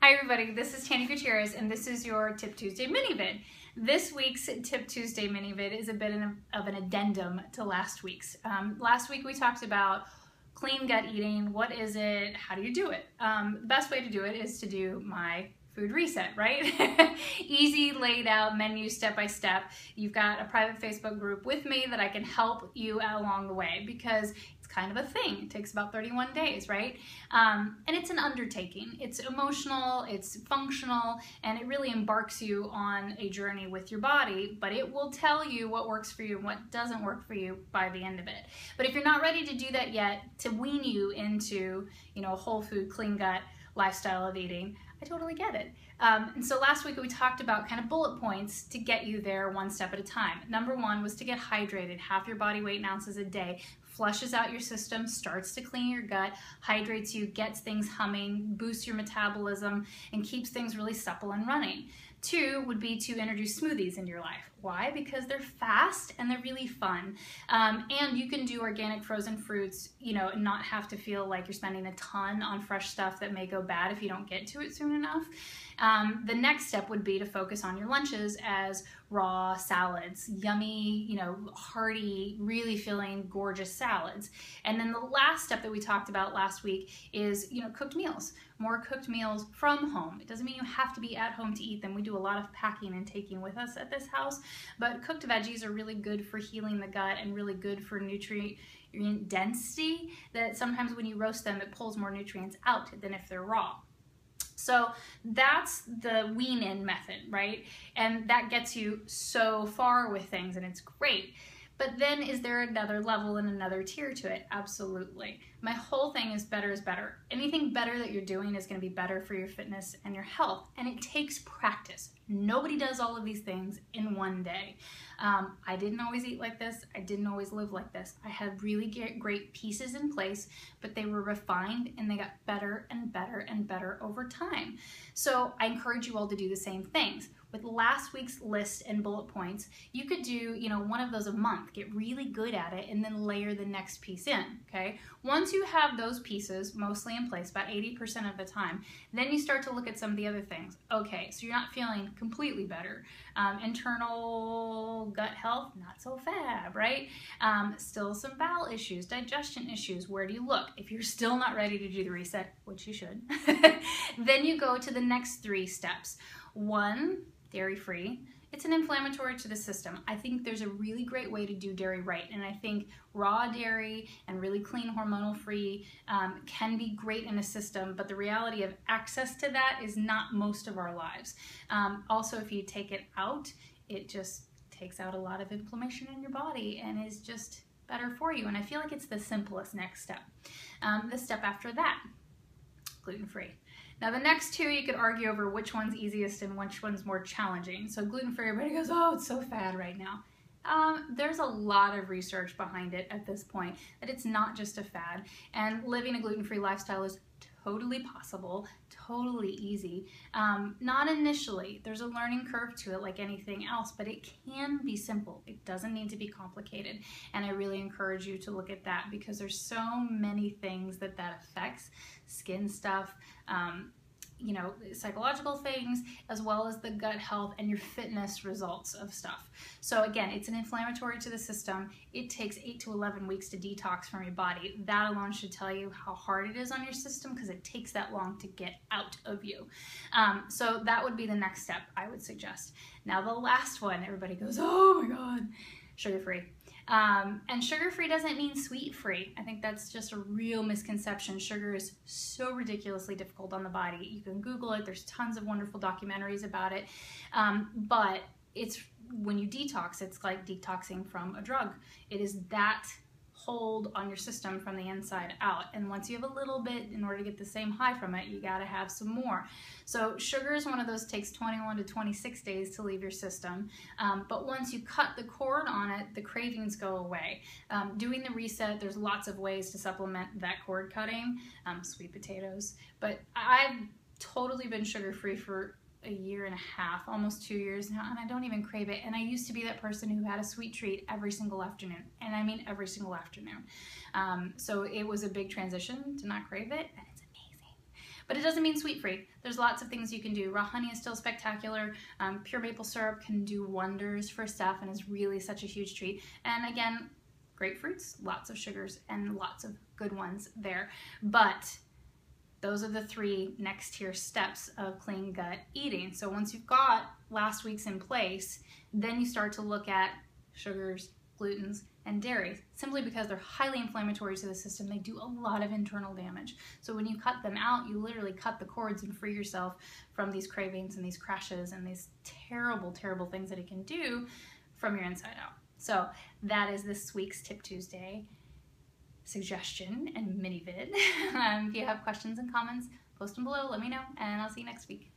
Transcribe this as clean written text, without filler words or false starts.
Hi everybody, this is Tanny Gutierrez and this is your Tip Tuesday mini vid. This week's Tip Tuesday mini vid is a bit of an addendum to last week's. Last week we talked about clean gut eating. What is it? How do you do it? The best way to do it is to do my food reset, right? Easy, laid out menu step by step. You've got a private Facebook group with me that I can help you along the way because it's kind of a thing. It takes about 31 days, right? And it's an undertaking. It's emotional, it's functional, and it really embarks you on a journey with your body, but it will tell you what works for you and what doesn't work for you by the end of it. But if you're not ready to do that yet, to wean you into, a whole food, clean gut lifestyle of eating, I totally get it. And so last week we talked about kind of bullet points to get you there one step at a time. Number one was to get hydrated. Half your body weight in ounces a day flushes out your system, starts to clean your gut, hydrates you, gets things humming, boosts your metabolism, and keeps things really supple and running. Two would be to introduce smoothies into your life. Why? Because they're fast and they're really fun. And you can do organic frozen fruits, and not have to feel like you're spending a ton on fresh stuff that may go bad if you don't get to it soon enough. The next step would be to focus on your lunches as raw salads, yummy, hearty, really filling, gorgeous salads. And then the last step that we talked about last week is, cooked meals. More cooked meals from home. It doesn't mean you have to be at home to eat them. We do a lot of packing and taking with us at this house, but cooked veggies are really good for healing the gut and really good for nutrient density, that sometimes when you roast them, it pulls more nutrients out than if they're raw. So that's the wean-in method, right? And that gets you so far with things and it's great. But then is there another level and another tier to it? Absolutely. My whole thing is better is better. Anything better that you're doing is going to be better for your fitness and your health. And it takes practice. Nobody does all of these things in one day. I didn't always eat like this. I didn't always live like this. I had really great pieces in place, but they were refined and they got better and better and better over time. So I encourage you all to do the same things. With last week's list and bullet points, you could do, one of those a month, get really good at it, and then layer the next piece in, okay? Once you have those pieces mostly in place, about 80% of the time, then you start to look at some of the other things. Okay, so you're not feeling completely better. Internal gut health, not so fab, right? Still some bowel issues, digestion issues. Where do you look? If you're still not ready to do the reset, which you should, then you go to the next 3 steps. 1, dairy-free. It's an inflammatory to the system. I think there's a really great way to do dairy right, and I think raw dairy and really clean hormonal-free can be great in a system, but the reality of access to that is not most of our lives. Also, if you take it out, it just takes out a lot of inflammation in your body and is just better for you, and I feel like it's the simplest next step. The step after that, gluten-free. Now the next 2, you could argue over which one's easiest and which one's more challenging. So gluten-free, everybody goes, oh, it's so fad right now. There's a lot of research behind it at this point, that it's not just a fad. And living a gluten-free lifestyle is totally possible, totally easy. Not initially. There's a learning curve to it like anything else, but it can be simple. It doesn't need to be complicated. And I really encourage you to look at that because there's so many things that affects. Skin stuff, psychological things, as well as the gut health and your fitness results of stuff. So again, it's an inflammatory to the system. It takes 8 to 11 weeks to detox from your body. That alone should tell you how hard it is on your system because it takes that long to get out of you. So that would be the next step I would suggest. Now the last one, everybody goes, oh my God, sugar-free. And sugar-free doesn't mean sweet-free. I think that's just a real misconception. Sugar is so ridiculously difficult on the body. You can Google it. There's tons of wonderful documentaries about it. But when you detox, it's like detoxing from a drug. It is that hold on your system from the inside out, and once you have a little bit, in order to get the same high from it, you got to have some more. So sugar is one of those, takes 21 to 26 days to leave your system, but once you cut the cord on it, the cravings go away. Doing the reset, there's lots of ways to supplement that cord cutting, sweet potatoes, but I've totally been sugar-free for a year and a half, almost 2 years now, and I don't even crave it. And I used to be that person who had a sweet treat every single afternoon, and I mean every single afternoon. So it was a big transition to not crave it, and it's amazing. But it doesn't mean sweet-free. There's lots of things you can do. Raw honey is still spectacular. Pure maple syrup can do wonders for stuff and is really such a huge treat. And again, grapefruits, lots of sugars and lots of good ones there. But those are the 3 next tier steps of clean gut eating. So once you've got last week's in place, then you start to look at sugars, glutens, and dairies, simply because they're highly inflammatory to the system. They do a lot of internal damage. So when you cut them out, you literally cut the cords and free yourself from these cravings and these crashes and these terrible, terrible things that it can do from your inside out. So that is this week's Tip Tuesday suggestion and mini vid. If you have questions and comments, post them below, let me know, and I'll see you next week.